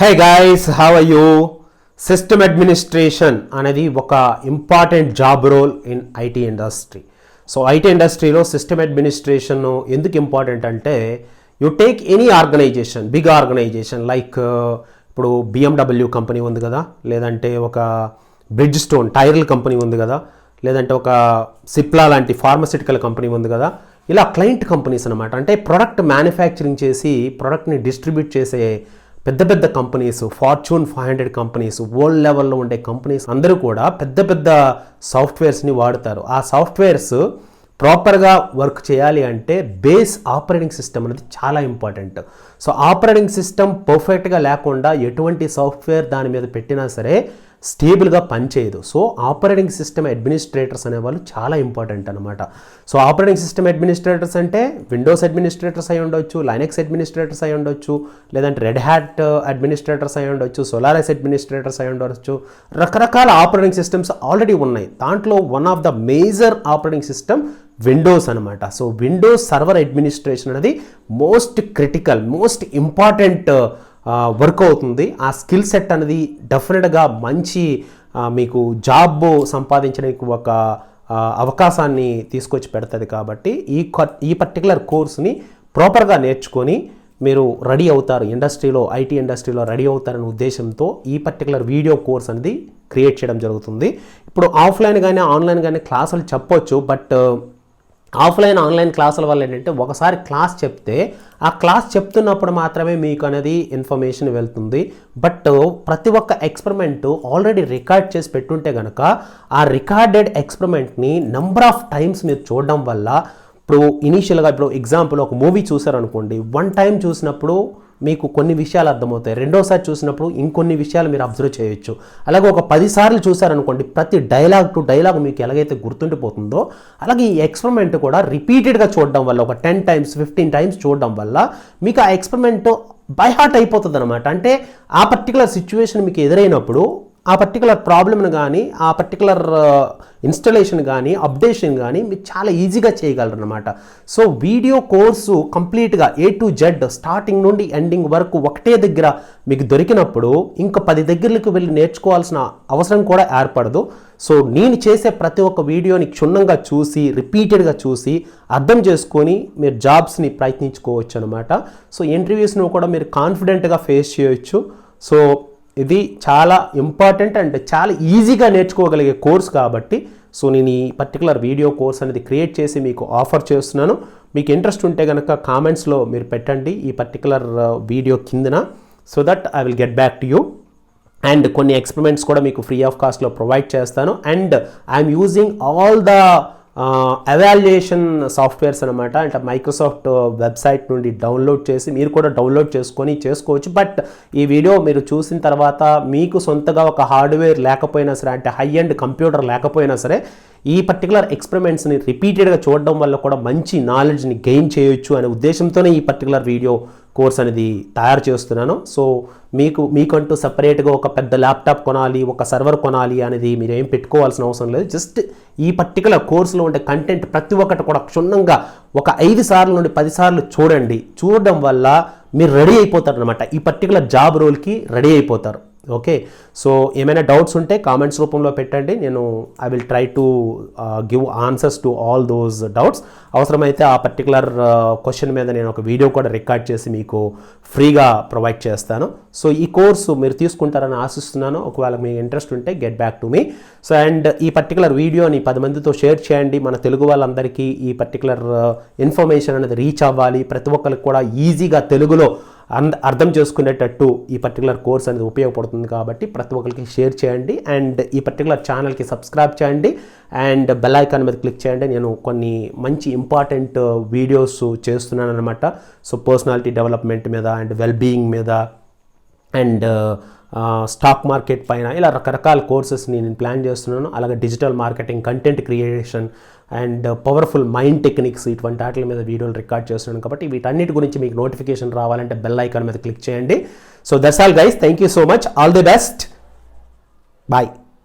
Hey guys, how are you? System administration అనేది ఒక important job role in IT industry. So IT ఇండస్ట్రీలో system administration ఎందుకు important అంటే, you take any organization, big organization like ఇప్పుడు BMW company ఉంది కదా, లేదంటే ఒక బ్రిడ్జ్ స్టోన్ టైర్ల కంపెనీ ఉంది కదా, లేదంటే ఒక సిప్లా లాంటి ఫార్మసిటికల్ కంపెనీ ఉంది కదా. ఇలా క్లయింట్ కంపెనీస్ అనమాట. అంటే ప్రొడక్ట్ మ్యానుఫ్యాక్చరింగ్ చేసి ప్రొడక్ట్ని డిస్ట్రిబ్యూట్ చేసే పెద్ద పెద్ద కంపెనీస్, ఫార్చ్యూన్ 500 కంపెనీస్, వరల్డ్ లెవెల్లో ఉండే కంపెనీస్ అందరూ కూడా పెద్ద పెద్ద సాఫ్ట్వేర్స్ని వాడతారు. ఆ సాఫ్ట్వేర్స్ ప్రాపర్గా వర్క్ చేయాలి అంటే బేస్ ఆపరేటింగ్ సిస్టమ్ అనేది చాలా ఇంపార్టెంట్. సో ఆపరేటింగ్ సిస్టమ్ పర్ఫెక్ట్గా లేకుండా ఎటువంటి సాఫ్ట్వేర్ దాని మీద పెట్టినా సరే స్టేబుల్గా పనిచేయదు. సో ఆపరేటింగ్ సిస్టమ్ అడ్మినిస్ట్రేటర్స్ అనేవాళ్ళు చాలా ఇంపార్టెంట్ అనమాట. సో ఆపరేటింగ్ సిస్టమ్ అడ్మినిస్ట్రేటర్స్ అంటే విండోస్ అడ్మినిస్ట్రేటర్స్ అయి ఉండొచ్చు, లైనక్స్ అడ్మినిస్ట్రేటర్స్ అయి ఉండొచ్చు, లేదంటే రెడ్ హ్యాట్ అడ్మినిస్ట్రేటర్స్ అయి ఉండొచ్చు, సోలారిస్ అడ్మినిస్ట్రేటర్స్ అయి ఉండొచ్చు. రకరకాల ఆపరేటింగ్ సిస్టమ్స్ ఆల్రెడీ ఉన్నాయి. దాంట్లో one of the major operating system Windows అనమాట. సో విండోస్ సర్వర్ అడ్మినిస్ట్రేషన్ అనేది most critical, most important work అవుతుంది. ఆ స్కిల్ సెట్ అనేది డెఫినెట్గా మంచి మీకు జాబ్ సంపాదించడానికి ఒక అవకాశాన్ని తీసుకొచ్చి పెడుతుంది. కాబట్టి ఈ పర్టికులర్ కోర్స్ని ప్రాపర్గా నేర్చుకొని మీరు రెడీ అవుతారు, ఇండస్ట్రీలో ఐటీ ఇండస్ట్రీలో రెడీ అవుతారనే ఉద్దేశంతో ఈ పర్టికులర్ వీడియో కోర్స్ అనేది క్రియేట్ చేయడం జరుగుతుంది. ఇప్పుడు ఆఫ్లైన్ కానీ ఆన్లైన్ కానీ క్లాసులు చెప్పొచ్చు, బట్ ఆఫ్లైన్ ఆన్లైన్ క్లాసుల వల్ల ఏంటంటే ఒకసారి క్లాస్ చెప్తే ఆ క్లాస్ చెప్తున్నప్పుడు మాత్రమే మీకు అనేది ఇన్ఫర్మేషన్ వెళ్తుంది. బట్ ప్రతి ఒక్క ఎక్స్పెరిమెంట్ ఆల్రెడీ రికార్డ్ చేసి పెట్టుంటే కనుక ఆ రికార్డెడ్ ఎక్స్పెరిమెంట్ని నెంబర్ ఆఫ్ టైమ్స్ మీరు చూడడం వల్ల, ఇప్పుడు ఇనీషియల్గా ఇప్పుడు ఎగ్జాంపుల్ ఒక మూవీ చూసారనుకోండి, 1 టైం చూసినప్పుడు మీకు కొన్ని విషయాలు అర్థమవుతాయి, రెండోసారి చూసినప్పుడు ఇంకొన్ని విషయాలు మీరు అబ్జర్వ్ చేయొచ్చు. అలాగే ఒక 10 సార్లు చూసారనుకోండి, ప్రతి డైలాగ్ టు డైలాగ్ మీకు ఎలాగైతే గుర్తుండిపోతుందో అలాగే ఈ ఎక్స్పెరిమెంట్ కూడా రిపీటెడ్గా చూడడం వల్ల, ఒక 10 టైమ్స్ 15 టైమ్స్ చూడడం వల్ల మీకు ఆ ఎక్స్పెరిమెంట్ బై హార్ట్ అయిపోతుంది అనమాట. అంటే ఆ పర్టికులర్ సిచ్యువేషన్ మీకు ఎదురైనప్పుడు ఆ పర్టికులర్ ప్రాబ్లమ్ని కానీ, ఆ పర్టికులర్ ఇన్స్టలేషన్ కానీ, అప్డేషన్ కానీ మీరు చాలా ఈజీగా చేయగలరు అనమాట. సో వీడియో కోర్సు కంప్లీట్గా A to Z స్టార్టింగ్ నుండి ఎండింగ్ వరకు ఒకటే దగ్గర మీకు దొరికినప్పుడు ఇంకా 10 దగ్గరకు వెళ్ళి నేర్చుకోవాల్సిన అవసరం కూడా ఏర్పడదు. సో నేను చేసే ప్రతి ఒక్క వీడియోని క్షుణ్ణంగా చూసి, రిపీటెడ్గా చూసి అర్థం చేసుకొని మీరు జాబ్స్ని ప్రయత్నించుకోవచ్చు అనమాట. సో ఇంటర్వ్యూస్ను కూడా మీరు కాన్ఫిడెంట్గా ఫేస్ చేయొచ్చు. సో ఇది చాలా ఇంపార్టెంట్ అండ్ చాలా ఈజీగా నేర్చుకోగలిగే కోర్స్ కాబట్టి సో నేను ఈ పర్టికులర్ వీడియో కోర్స్ అనేది క్రియేట్ చేసి మీకు ఆఫర్ చేస్తున్నాను. మీకు ఇంట్రెస్ట్ ఉంటే కనుక కామెంట్స్లో మీరు పెట్టండి ఈ పర్టికులర్ వీడియో కిందన, so that I will get back to you. And కొన్ని ఎక్స్పెరిమెంట్స్ కూడా మీకు ఫ్రీ ఆఫ్ కాస్ట్లో ప్రొవైడ్ చేస్తాను. And I'm using all the evaluation softwares అనమాట. అంటే మైక్రోసాఫ్ట్ వెబ్సైట్ నుండి డౌన్లోడ్ చేసి మీరు కూడా డౌన్లోడ్ చేసుకొని చేసుకోవచ్చు. బట్ ఈ వీడియో మీరు చూసిన తర్వాత మీకు సొంతగా ఒక హార్డ్వేర్ లేకపోయినా సరే, అంటే హై ఎండ్ కంప్యూటర్ లేకపోయినా సరే, ఈ పర్టికులర్ ఎక్స్పెరిమెంట్స్ని రిపీటెడ్గా చూడడం వల్ల కూడా మంచి నాలెడ్జ్ని గెయిన్ చేయొచ్చు అనే ఉద్దేశంతోనే ఈ పర్టికులర్ వీడియో కోర్స్ అనేది తయారు చేస్తున్నాను. సో మీకంటూ సపరేట్గా ఒక పెద్ద ల్యాప్టాప్ కొనాలి, ఒక సర్వర్ కొనాలి అనేది మీరు ఏం పెట్టుకోవాల్సిన అవసరం లేదు. జస్ట్ ఈ పర్టికులర్ కోర్సులో ఉండే కంటెంట్ ప్రతి ఒక్కటి కూడా క్షుణ్ణంగా ఒక 5 సార్లు నుండి 10 సార్లు చూడండి. చూడడం వల్ల మీరు రెడీ అయిపోతారు అనమాట, ఈ పర్టికులర్ జాబ్ రోల్కి రెడీ అయిపోతారు. ఓకే, సో ఏమైనా డౌట్స్ ఉంటే కామెంట్స్ రూపంలో పెట్టండి. నేను I will try to give answers to all those doubts. అవసరమైతే ఆ పర్టికులర్ క్వశ్చన్ మీద నేను ఒక వీడియో కూడా రికార్డ్ చేసి మీకు ఫ్రీగా ప్రొవైడ్ చేస్తాను. సో ఈ కోర్సు మీరు తీసుకుంటారని ఆశిస్తున్నాను. ఒకవేళ మీ ఇంట్రెస్ట్ ఉంటే get back to me. So and ఈ పర్టికులర్ వీడియోని 10 మందితో షేర్ చేయండి. మన తెలుగు వాళ్ళందరికీ ఈ పర్టికులర్ ఇన్ఫర్మేషన్ అనేది రీచ్ అవ్వాలి. ప్రతి ఒక్కరికి కూడా ఈజీగా తెలుగులో అర్థం చేసుకునేటట్టు ఈ పర్టికులర్ కోర్స్ అనేది ఉపయోగపడుతుంది. కాబట్టి ప్రతి ఒక్కరికి షేర్ చేయండి. అండ్ ఈ పర్టికులర్ ఛానల్కి సబ్స్క్రైబ్ చేయండి అండ్ బెల్ ఐకాన్ మీద క్లిక్ చేయండి. నేను కొన్ని మంచి ఇంపార్టెంట్ వీడియోస్ చేస్తున్నాను అనమాట. సో పర్సనాలిటీ డెవలప్మెంట్ మీద అండ్ వెల్బీయింగ్ మీద అండ్ స్టాక్ మార్కెట్ పైన ఇలా రకరకాల కోర్సెస్ని నేను ప్లాన్ చేస్తున్నాను. అలాగే digital marketing, content creation and powerful mind techniques, ఇటువంటి వాటి మీద వీడియోలు రికార్డ్ చేస్తున్నాను. కాబట్టి వీటన్నిటి గురించి మీకు నోటిఫికేషన్ రావాలంటే బెల్ ఐకాన్ మీద క్లిక్ చేయండి. So that's all guys, thank you so much, all the best, bye.